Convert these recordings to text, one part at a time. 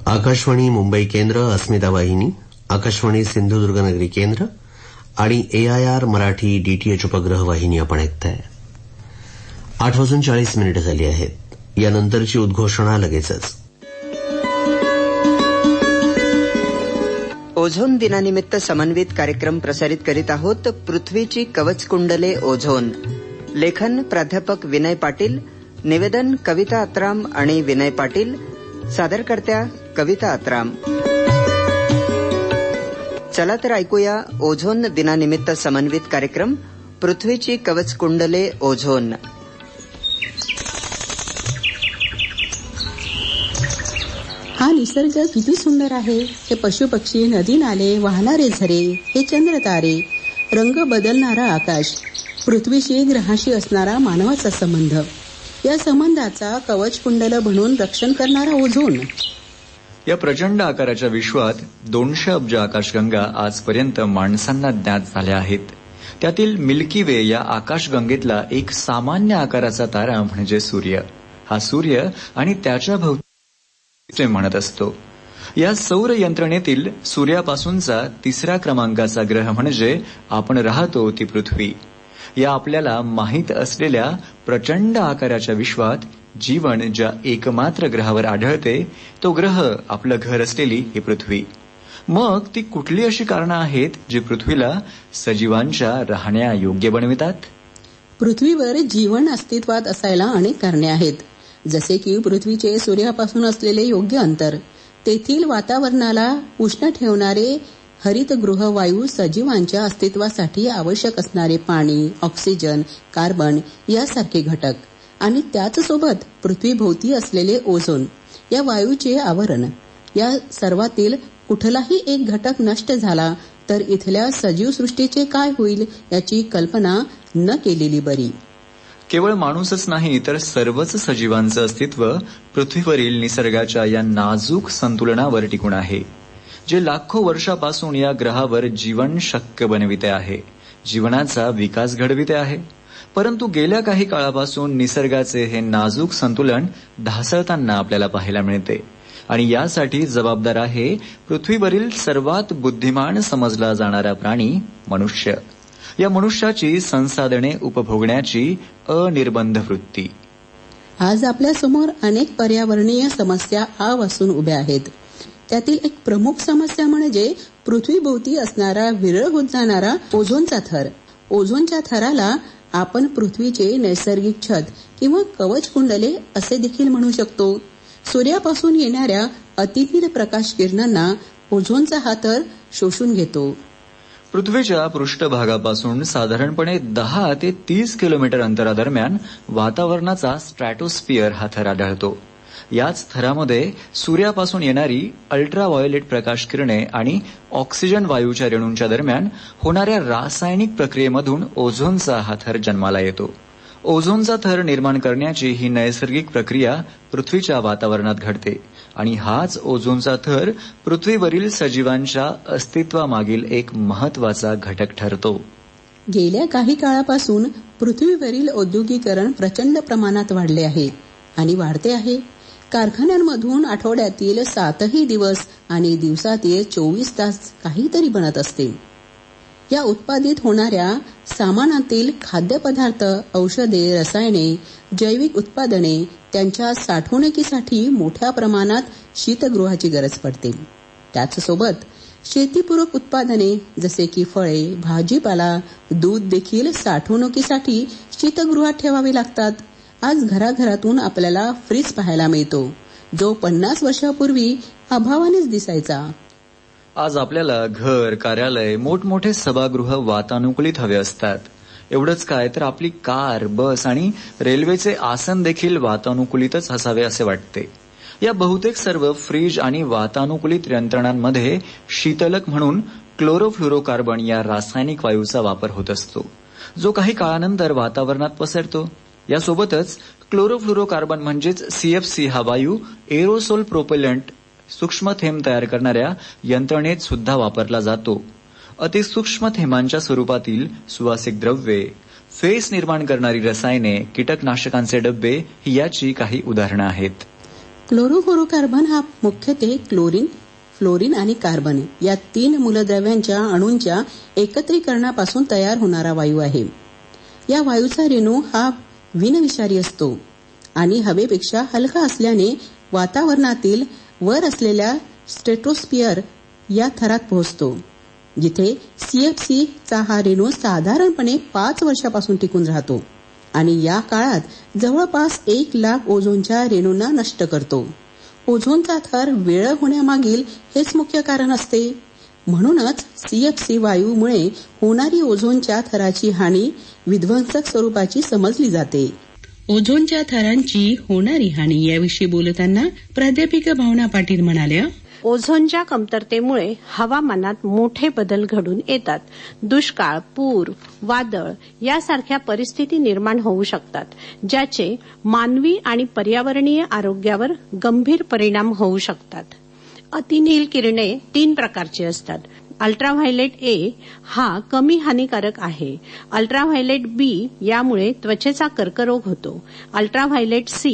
आकाशवाणी मुंबई केंद्र, अस्मिता वाहिनी, आकाशवाणी सिंधुदुर्गनगरी केंद्र आणि AIR मराठी DTH उपग्रह वाहिनी आपण ऐकताय. 8:40 झाली आहेत. यानंतरची उद्घोषणा लगेचच. ओझोन दिनानिमित्त समन्वित कार्यक्रम प्रसारित करीत आहोत. पृथ्वीची कवच कुंडले ओझोन. लेखन प्राध्यापक विनय पाटील. निवेदन कविता अत्राम आणि विनय पाटील. सादरकर्त्या कविता अत्राम. चला तर ऐकूया ओझोन दिनानिमित्त समन्वित कार्यक्रम पृथ्वीची कवच कुंडले ओझोन. हा निसर्ग किती सुंदर आहे. हे पशुपक्षी, नदी नाले, वाहणारे झरे, हे चंद्र तारे, रंग बदलणारा आकाश, पृथ्वीशी ग्रहाशी असणारा मानवाचा संबंध, या संबंधाचा कवच कुंडल बनून रक्षण करणारा ओझोन. या प्रचंड आकाराच्या विश्वात 200 अब्ज आकाशगंगा आजपर्यंत माणसांना ज्ञात झाल्या आहेत. त्यातील मिल्की वे या आकाशगंगेतला एक सामान्य आकाराचा तारा म्हणजे सूर्य. हा सूर्य आणि त्याच्या भोवती म्हणत असतो. या सौर यंत्रणेतील सूर्यापासूनचा 3ऱ्या क्रमांकाचा ग्रह म्हणजे आपण राहतो ती पृथ्वी. या आपल्याला माहीत असलेल्या प्रचंड आकाराच्या विश्वात जीवन ज्या एकमात्र ग्रहावर आढळते तो ग्रह आपलं घर असलेली ही पृथ्वी. मग ती कुठली अशी कारणं आहेत जी पृथ्वीला सजीवांच्या राहण्या योग्य बनवितात? पृथ्वीवर जीवन अस्तित्वात असायला अनेक कारणे आहेत. जसे की पृथ्वीचे सूर्यापासून असलेले योग्य अंतर, तेथील वातावरणाला उष्ण ठेवणारे हरितगृह वायू, सजीवांच्या अस्तित्वासाठी आवश्यक असणारे पाणी, ऑक्सिजन, कार्बन यासारखे घटक, आणि त्याचसोबत पृथ्वीभोवती असलेले ओझोन या वायूचे आवरण. या सर्वातील कुठलाही एक घटक नष्ट झाला तर इथल्या सजीव सृष्टीचे काय होईल याची कल्पना न केलेली बरी. केवळ माणूसच नाही तर सर्वच सजीवांचं अस्तित्व पृथ्वीवरील निसर्गाच्या या नाजूक संतुलनावर टिकून आहे, जे लाखो वर्षापासून या ग्रहावर जीवन शक्य बनविते आहे, जीवनाचा विकास घडविते आहे. परंतु गेल्या काही काळापासून निसर्गाचे हे नाजूक संतुलन ढासळताना आपल्याला पाहायला मिळते. आणि यासाठी जबाबदार आहे पृथ्वीवरील सर्वात बुद्धिमान समजला जाणारा प्राणी मनुष्य. या मनुष्याची संसाधने उपभोगण्याची अनिर्बंध वृत्ती. आज आपल्या समोर अनेक पर्यावरणीय समस्या आवासून उभ्या आहेत. त्यातील एक प्रमुख समस्या म्हणजे पृथ्वीभोवती असणारा विरळ होत जाणारा ओझोनचा थर. ओझोनच्या थराला आपण पृथ्वीचे नैसर्गिक छत किंवा कवच कुंडले असे देखील म्हणू शकतो. सूर्यापासून येणाऱ्या अतिनील प्रकाश किरणांना ओझोनचा हा थर शोषून घेतो. पृथ्वीच्या पृष्ठभागापासून साधारणपणे 10 ते 30 किलोमीटर अंतरादरम्यान वातावरणाचा स्ट्रॅटोस्फिअर हा थर आढळतो. याच थरामध्ये सूर्यापासून येणारी अल्ट्राव्हायोलेट प्रकाश किरणे आणि ऑक्सिजन वायूच्या रेणूंच्या दरम्यान होणाऱ्या रासायनिक प्रक्रियेमधून ओझोनचा हा थर जन्माला येतो. ओझोनचा थर निर्माण करण्याची ही नैसर्गिक प्रक्रिया पृथ्वीच्या वातावरणात घडते आणि हाच ओझोनचा थर पृथ्वीवरील सजीवांच्या अस्तित्वामागील एक महत्वाचा घटक ठरतो. गेल्या काही काळापासून पृथ्वीवरील औद्योगिकरण प्रचंड प्रमाणात वाढले आहे आणि वाढते आहे. कारखान्यांमधून आठवड्यातील 7ही दिवस आणि दिवसातील 24 तास काहीतरी बनत असते. या उत्पादित होणाऱ्या सामानातील खाद्यपदार्थ, औषधे, रसायने, जैविक उत्पादने त्यांच्या साठवणुकीसाठी मोठ्या प्रमाणात शीतगृहाची गरज पडते. त्याचसोबत शेतीपूरक उत्पादने जसे की फळे, भाजीपाला, दूध देखील साठवणुकीसाठी शीतगृहात ठेवावे लागतात. आज घराघरातून आपल्याला फ्रीज पाहायला मिळतो, जो 50 वर्षापूर्वी अभावानेच दिसायचा. आज आपल्याला घर, कार्यालय, मोठमोठे सभागृह वातानुकूलित हवे असतात. एवढंच काय तर आपली कार, बस आणि रेल्वेचे आसन देखील वातानुकूलितच असावे असे वाटते. या बहुतेक सर्व फ्रीज आणि वातानुकूलित यंत्रणांमध्ये शीतलक म्हणून क्लोरोफ्लोरोकार्बन या रासायनिक वायूचा वापर होत असतो, जो काही काळानंतर वातावरणात पसरतो. यासोबतच क्लोरोफ्लोरोकार्बन म्हणजेच CFC हा वायू एरोसोल प्रोपेलंट सूक्ष्म थेंब तयार करणाऱ्या यंत्रणेत सुद्धा वापरला जातो. अतिसूक्ष्म थेंबांच्या स्वरूपातील सुवासिक द्रव्ये, फेस निर्माण करणारी रसायने, कीटकनाशकांचे डबे ही याची काही उदाहरणं आहेत. क्लोरोफ्लोरोकार्बन हा मुख्यत्वे क्लोरीन, फ्लोरीन आणि कार्बन या 3 मूलद्रव्यांच्या अणूंच्या एकत्रीकरणापासून तयार होणारा वायू आहे. या वायूचा रेणू हा विषारी असतो आणि हवेपेक्षा हलका असल्याने वातावरणातील वर असलेल्या स्ट्रेटोस्फिअर या थरात पोहोचतो, जिथे CFC चा हा रेणू साधारणपणे 5 वर्षापासून टिकून राहतो आणि या काळात जवळपास 1 लाख ओझोनच्या रेणूंना नष्ट करतो. ओझोनचा थर वेळ होण्यामागील हेच मुख्य कारण असते. म्हणूनच CFC वायूमुळे होणारी ओझोनच्या थराची हानी विध्वंसक स्वरूपाची समजली जाते. ओझोनच्या थरांची होणारी हानी याविषयी बोलताना प्राध्यापिका भावना पाटील म्हणाल्या, ओझोनच्या कमतरतेमुळे हवामानात मोठे बदल घडून येतात. दुष्काळ, पूर, वादळ यासारख्या परिस्थिती निर्माण होऊ शकतात, ज्याचे मानवी आणि पर्यावरणीय आरोग्यावर गंभीर परिणाम होऊ शकतात. अतिनील किरणे 3 प्रकारची असतात. अल्ट्राव्हायलेट A हा कमी हानिकारक आहे. अल्ट्राव्हायलेट B यामुळे त्वचेचा कर्करोग होतो. अल्ट्राव्हायलेट C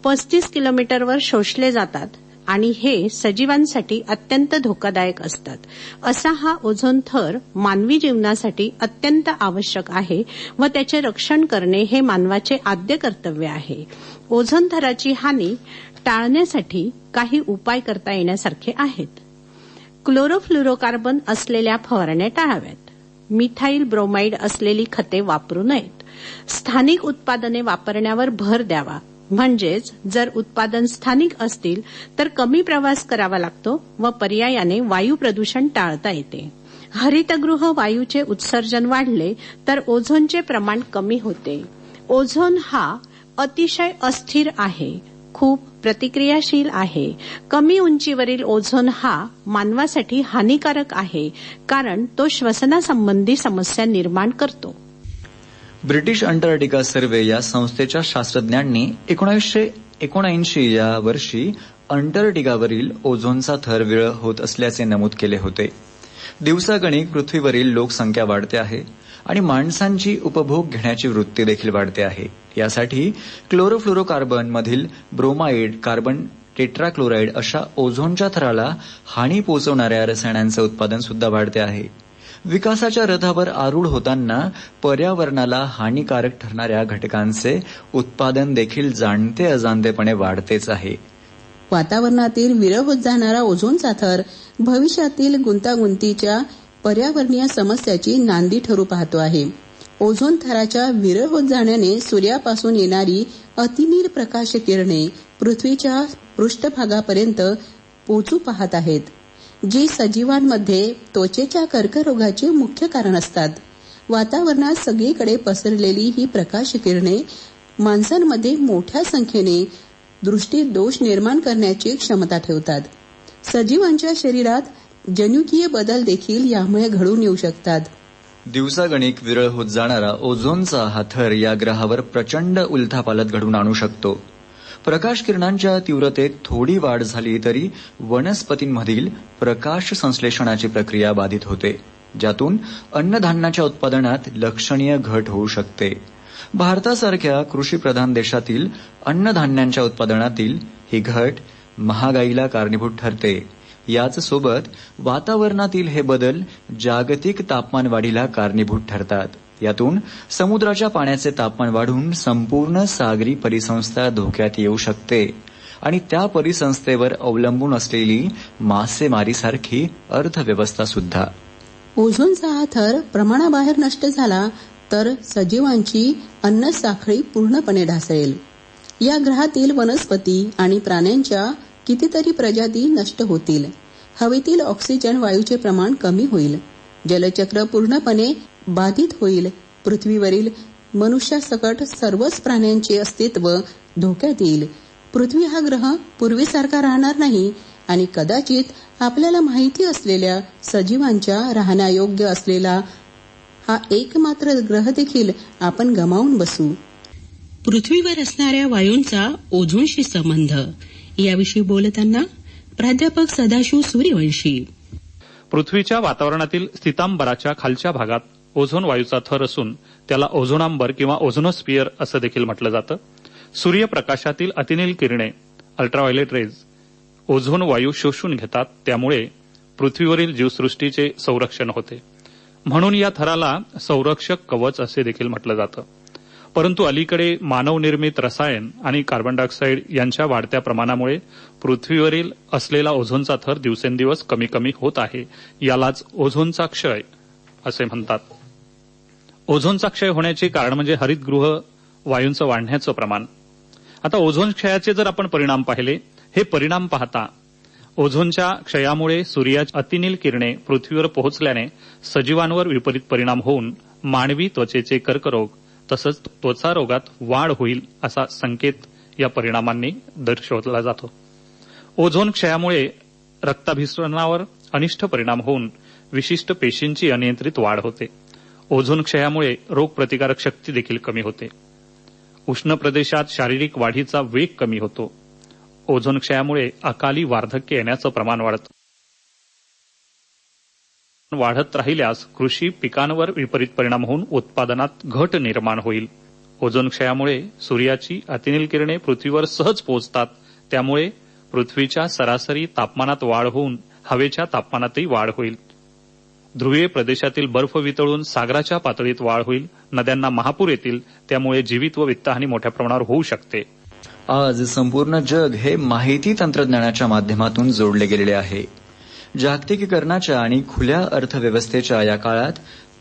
35 किलोमीटरवर शोषले जातात आणि हे सजीवांसाठी अत्यंत धोकादायक असतात. असा हा ओझोन थर मानवी जीवनासाठी अत्यंत आवश्यक आहे व त्याचे रक्षण करणे हे मानवाचे आद्य कर्तव्य आहे. ओझोन थराची हानी टाळण्यासाठी काही उपाय करता येण्यासारखे आहेत. क्लोरोफ्लोरोकार्बन असलेल्या फवारण्या टाळाव्यात. मिथाइल ब्रोमाइड असलेली खते वापरू नयेत. स्थानिक उत्पादने वापरण्यावर भर द्यावा. म्हणजेच जर उत्पादन स्थानिक असतील तर कमी प्रवास करावा लागतो व पर्यायाने वायू प्रदूषण टाळता येते. हरितगृह वायूचे उत्सर्जन वाढले तर ओझोनचे प्रमाण कमी होते. ओझोन हा अतिशय अस्थिर आहे, खूप प्रतिक्रियाशील आहे. कमी उंचीवरील ओझोन हा मानवासाठी हानिकारक आहे, कारण तो श्वसनासंबंधी समस्या निर्माण करतो. ब्रिटिश अंटार्क्टिका सर्व्हे या संस्थेच्या शास्त्रज्ञांनी 1979 या वर्षी अंटार्क्टिकावरील ओझोनचा थर विरळ होत असल्याचे नमूद केले होते. दिवसागणिक पृथ्वीवरील लोकसंख्या वाढते आहे आणि माणसांची उपभोग घेण्याची वृत्ती देखील वाढते आहे. यासाठी क्लोरोफ्लोरोकार्बन मधील ब्रोमाइड, कार्बन टेट्राक्लोराइड अशा ओझोनच्या थराला हानी पोहोचवणाऱ्या रसायनांचे उत्पादन सुद्धा वाढते आहे. विकासाच्या रथावर आरूढ होताना पर्यावरणाला हानिकारक ठरणाऱ्या घटकांचे उत्पादन देखील जाणते अजाणतेपणे वाढतेच आहे. वातावरणातील विरळ होत जाणारा ओझोनचा थर भविष्यातील गुंतागुंतीच्या पर्यावरणीय समस्याची नांदी ठरू पाहतो आहे. ओझोन थराच्या विरळ होत जाण्याने सूर्यापासून येणारी अतिनील प्रकाश किरणे पृथ्वीच्या पृष्ठभागापर्यंत पोहोचू पाहत आहेत, जी सजीवांमध्ये त्वचेच्या कर्करोगाचे मुख्य कारण असतात. वातावरणात सगळीकडे पसरलेली ही प्रकाश किरणे माणसांमध्ये मोठ्या संख्येने दृष्टी दोष निर्माण करण्याची क्षमता ठेवतात. सजीवांच्या शरीरात जनुकीय बदल देखील यामुळे घडून येऊ शकतात. दिवसागणिक विरळ होत जाणारा ओझोनचा हा थर या ग्रहावर प्रचंड उलथापालथ घडवून आणू शकतो. प्रकाश किरणांच्या तीव्रतेत थोडी वाढ झाली तरी वनस्पतींमधील प्रकाश संश्लेषणाची प्रक्रिया बाधित होते, ज्यातून अन्नधान्याच्या उत्पादनात लक्षणीय घट होऊ शकते. भारतासारख्या कृषीप्रधान देशातील अन्नधान्यांच्या उत्पादनातील ही घट महागाईला कारणीभूत ठरते. याच सोबत वातावरणातील हे बदल जागतिक तापमान वाढीला कारणीभूत ठरतात. यातून समुद्राच्या पाण्याचे तापमान वाढून संपूर्ण सागरी परिसंस्था धोक्यात येऊ शकते आणि त्या परिसंस्थेवर अवलंबून असलेली मासेमारीसारखी अर्थव्यवस्था सुद्धा. ओझोनचा हा थर प्रमाणाबाहेर नष्ट झाला तर सजीवांची अन्न साखळी पूर्णपणे ढासळेल. या ग्रहातील वनस्पती आणि प्राण्यांच्या कितीतरी प्रजाती नष्ट होतील. हवेतील ऑक्सिजन वायूचे प्रमाण कमी होईल. जलचक्र पूर्णपणे बाधित होईल. पृथ्वीवरील मनुष्यासकट सर्वच प्राण्यांचे अस्तित्व धोक्यात येईल. पृथ्वी हा ग्रह पूर्वीसारखा राहणार नाही आणि कदाचित आपल्याला माहिती असलेल्या सजीवांच्या राहण्यायोग्य असलेला हा एकमात्र ग्रह देखील आपण गमावून बसू. पृथ्वीवर असणाऱ्या वायूंचा ओझोनशी संबंध याविषयी बोलताना प्राध्यापक सदाशिव सूर्यवंशी. पृथ्वीच्या वातावरणातील स्थितांबराच्या खालच्या भागात ओझोन वायूचा थर असून त्याला ओझोनांबर किंवा ओझोनोस्फिअर असं देखील म्हटलं जातं. सूर्यप्रकाशातील अतिनील किरणे अल्ट्राव्हायोलेट रेज ओझोन वायू शोषून घेतात, त्यामुळे पृथ्वीवरील जीवसृष्टीचे संरक्षण होते. म्हणून या थराला संरक्षक कवच असे देखील म्हटलं जातं. परंतु अलीकडे मानवनिर्मित रसायन आणि कार्बन डायऑक्साईड यांच्या वाढत्या प्रमाणामुळे पृथ्वीवरील असलेला ओझोनचा थर दिवसेंदिवस कमी कमी होत आहे. यालाच ओझोनचा क्षय असे म्हणतात. ओझोनचा क्षय होण्याचे कारण म्हणजे हरितगृह वायूंचं वाढण्याचं प्रमाण. आता ओझोन क्षयाचे जर आपण परिणाम पाहिले, हे परिणाम पाहता ओझोनच्या क्षयामुळे सूर्याची अतिनील किरणे पृथ्वीवर पोहोचल्याने सजीवांवर विपरीत परिणाम होऊन मानवी त्वचेचे कर्करोग तसंच त्वचा रोगात वाढ होईल असा संकेत या परिणामांनी दर्शवला जातो. ओझोन क्षयामुळे रक्ताभिसरणावर अनिष्ट परिणाम होऊन विशिष्ट पेशींची अनियंत्रित वाढ होते. ओझोन क्षयामुळे रोगप्रतिकारक शक्ती देखील कमी होते. उष्ण प्रदेशात शारीरिक वाढीचा वेग कमी होतो. ओझोन क्षयामुळे अकाली वार्धक्य येण्याचं प्रमाण वाढतं. वाढत राहिल्यास कृषी पिकांवर विपरीत परिणाम होऊन उत्पादनात घट निर्माण होईल. ओझोन क्षयामुळे सूर्याची अतिनील किरणे पृथ्वीवर सहज पोहोचतात, त्यामुळे पृथ्वीच्या सरासरी तापमानात वाढ होऊन हवेच्या तापमानातही वाढ होईल. ध्रुवीय प्रदेशातील बर्फ वितळून सागराच्या पातळीत वाढ होईल. नद्यांना महापूर येतील, त्यामुळे जीवित व वित्तहानी मोठ्या प्रमाणावर होऊ शकते. आज संपूर्ण जग हे माहिती तंत्रज्ञानाच्या माध्यमातून जोडले गेलेले आहे. जागतिकीकरणाच्या आणि खुल्या अर्थव्यवस्थेच्या या काळात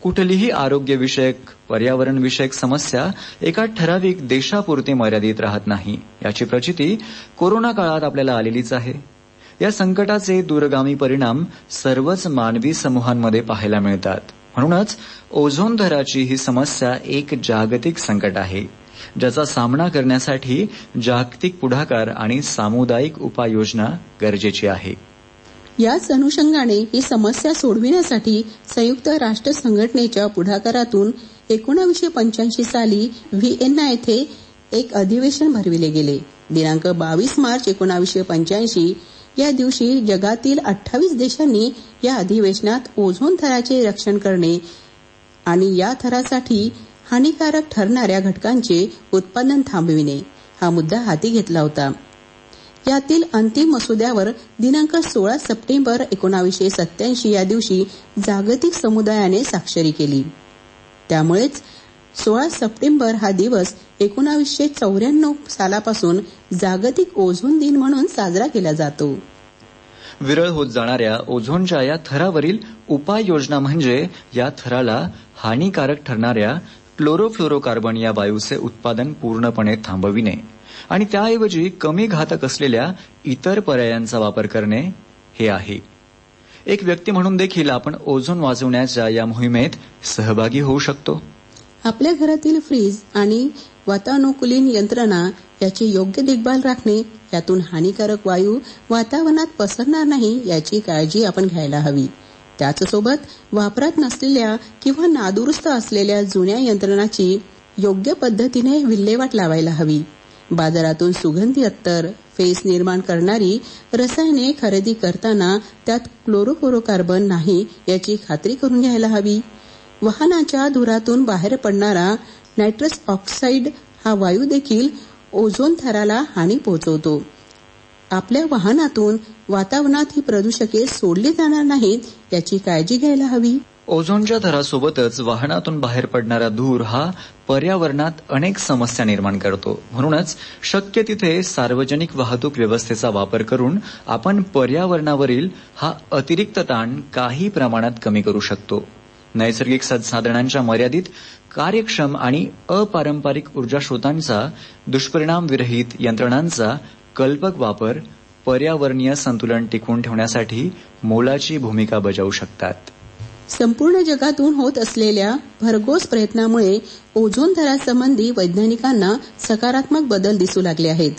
कुठलीही आरोग्यविषयक, पर्यावरणविषयक समस्या एका ठराविक देशापुरती मर्यादित राहत नाही. याची प्रचिती कोरोना काळात आपल्याला आलेलीच आहे. या संकटाचे दूरगामी परिणाम सर्वच मानवी समूहांमध्ये पाहायला मिळतात. म्हणूनच ओझोन थराची ही समस्या एक जागतिक संकट आहे, ज्याचा सामना करण्यासाठी जागतिक पुढाकार आणि सामुदायिक उपाययोजना गरजेची आहे. याच अनुषंगाने ही समस्या सोडविण्यासाठी संयुक्त राष्ट्र संघटनेच्या पुढाकारातून 1985 साली व्हिएन्ना येथे एक अधिवेशन भरविले गेले. दिनांक 22 मार्च 1985 या दिवशी जगातील 28 देशांनी या अधिवेशनात ओझोन थराचे रक्षण करणे आणि या थरासाठी हानिकारक ठरणाऱ्या घटकांचे उत्पादन थांबविणे हा मुद्दा हाती घेतला होता. यातील अंतिम मसुद्यावर दिनांक 16 सप्टेंबर 1987 या दिवशी जागतिक समुदायाने स्वाक्षरी केली. त्यामुळेच 16 सप्टेंबर हा दिवस 1994 सालापासून जागतिक ओझोन दिन म्हणून साजरा केला जातो. विरळ होत जाणाऱ्या ओझोनच्या या थरावरील उपाययोजना म्हणजे या थराला हानिकारक ठरणाऱ्या क्लोरोफ्लोरोकार्बन या वायूचे उत्पादन पूर्णपणे थांबविणे आणि त्याऐवजी कमी घातक असलेल्या इतर पर्यायांचा वापर करणे हे आहे. एक व्यक्ती म्हणून देखील आपण ओझोन वाचवण्याच्या या मोहिमेत सहभागी होऊ शकतो. आपल्या घरातील फ्रीज आणि वातानुकूलन यंत्रणा याची योग्य देखभाल राखणे, यातून हानिकारक वायू वातावरणात पसरणार नाही याची काळजी आपण घ्यायला हवी. त्याचसोबत वापरात नसलेल्या किंवा नादुरुस्त असलेल्या जुन्या यंत्रणाची योग्य पद्धतीने विल्हेवाट लावायला हवी. बाजारातून सुगंधी अत्तर, फेस निर्माण करणारी रसायने खरेदी करताना त्यात क्लोरोफ्लोरोकार्बन नाही याची खात्री करून घ्यायला हवी. वाहनाच्या धुरातून बाहेर पडणारा नायट्रस ऑक्साईड हा वायू देखील ओझोन थराला हानी पोहोचवतो. आपल्या वाहनातून वातावरणात ही प्रदूषके सोडली जाणार नाहीत याची काळजी घ्यायला हवी. ओझोनच्या थरासोबतच वाहनातून बाहेर पडणारा धूर हा पर्यावरणात अनेक समस्या निर्माण करतो. म्हणूनच शक्य तिथे सार्वजनिक वाहतूक व्यवस्थेचा वापर करून आपण पर्यावरणावरील हा अतिरिक्त ताण काही प्रमाणात कमी करू शकतो. नैसर्गिक संसाधनांच्या मर्यादित, कार्यक्षम आणि अपारंपरिक ऊर्जा स्रोतांचा, दुष्परिणाम विरहित यंत्रणांचा कल्पक वापर पर्यावरणीय संतुलन टिकवून ठेवण्यासाठी मोलाची भूमिका बजावू शकतात. संपूर्ण जगातून होत असलेल्या भरघोस प्रयत्नामुळे ओझोन थरासंबंधी वैज्ञानिकांना सकारात्मक बदल दिसू लागले आहेत.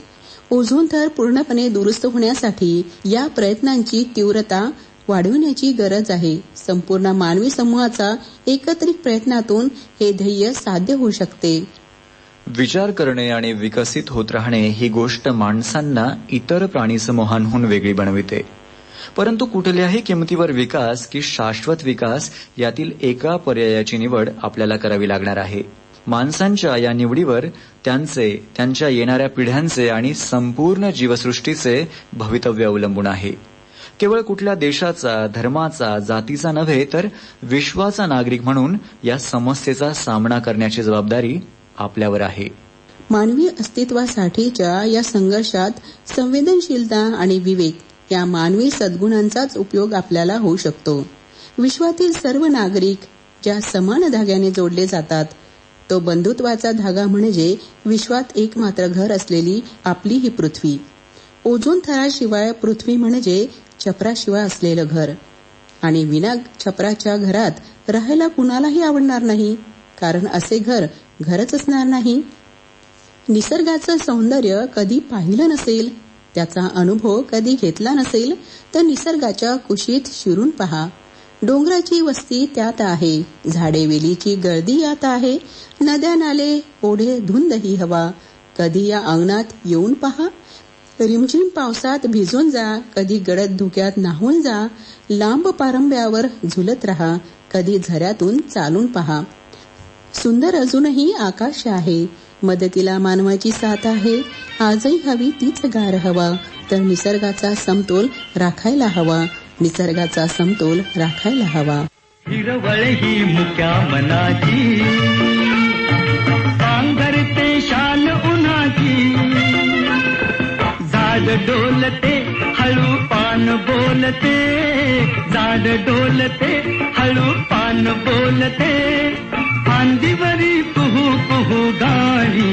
ओझोन थर पूर्णपणे दुरुस्त होण्यासाठी या प्रयत्नांची तीव्रता वाढविण्याची गरज आहे. संपूर्ण मानवी समूहाचा एकत्रित प्रयत्नातून हे ध्येय साध्य होऊ शकते. विचार करणे आणि विकसित होत राहणे ही गोष्ट माणसांना इतर प्राणीसमूहांहून वेगळी बनविते. परंतु कुठल्याही किमतीवर विकास की शाश्वत विकास यातील एका पर्यायाची निवड आपल्याला करावी लागणार आहे. माणसांच्या या निवडीवर त्यांच्या येणाऱ्या पिढ्यांचे आणि संपूर्ण जीवसृष्टीचे भवितव्य अवलंबून आहे. केवळ कुठल्या देशाचा, धर्माचा, जातीचा नव्हे तर विश्वाचा नागरिक म्हणून या समस्येचा सामना करण्याची जबाबदारी आपल्यावर आहे. मानवी अस्तित्वासाठीच्या या संघर्षात संवेदनशीलता आणि विवेक या मानवी सद्गुणांचाच उपयोग आपल्याला होऊ शकतो. विश्वातील सर्व नागरिक ज्या समान धाग्याने जोडले जातात तो बंधुत्वाचा धागा म्हणजे विश्वात एकमात्र घर असलेली आपली ही पृथ्वी. ओझोन थराशिवाय पृथ्वी म्हणजे छपराशिवाय असलेलं घर, आणि विना छपराच्या घरात राहायला कुणालाही आवडणार नाही, कारण असे घर घरच असणार नाही. निसर्गाचं सौंदर्य कधी पाहिलं नसेल, त्याचा अनुभव कधी घेतला नसेल तर निसर्गाच्या कुशीत शिरून पहा. डोंगराची वस्ती त्यात आहे, झाडे वेलीची गर्दी यात आहे, नद्या नाले ओढे धुंद ही हवा. कधी या अंगणात येऊन पहा. रिमझिम पावसात भिजून जा, कधी गडद धुक्यात न्हावून जा. लांब पारंब्यावर झुलत राहा, कधी झऱ्यातून चालून पहा. सुंदर अजूनही आकाश आहे, मदतीला मानवाची साथ आहे. आजही हवी तीच गार हवा, तर निसर्गाचा समतोल राखायला हवा, निसर्गाचा समतोल राखायला हवा. हिरवळ ही मुक्या मनाची, पांघरते शाल उन्हाची. झाड डोलते हळू पान बोलते, झाड डोलते हळू पान बोलते. फांदीवरी कुहू कुहू गाणी,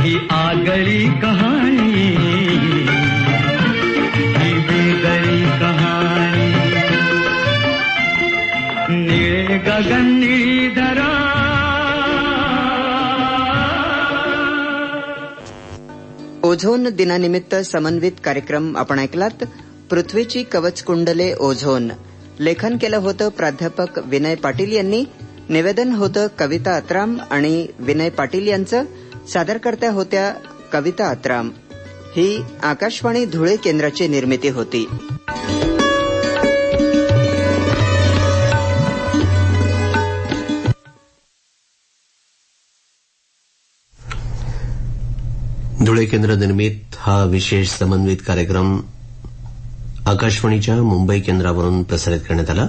ही आगळी कहाणी, ही वेगळी कहाणी. निळे गगन निळी धरा. ओझोन दिनानिमित्त समन्वित कार्यक्रम आपण ऐकलात. पृथ्वीची कवच कुंडले ओझोन. लेखन केलं होतं प्राध्यापक विनय पाटील यांनी. निवेदन होतं कविता अत्राम आणि विनय पाटील यांचं. सादरकर्त्या होत्या कविता अत्राम. ही आकाशवाणी धुळे केंद्राची निर्मिती होती. धुळे केंद्र निर्मित हा विशेष समन्वित कार्यक्रम आकाशवाणीच्या मुंबई केंद्रावरून प्रसारित करण्यात आला.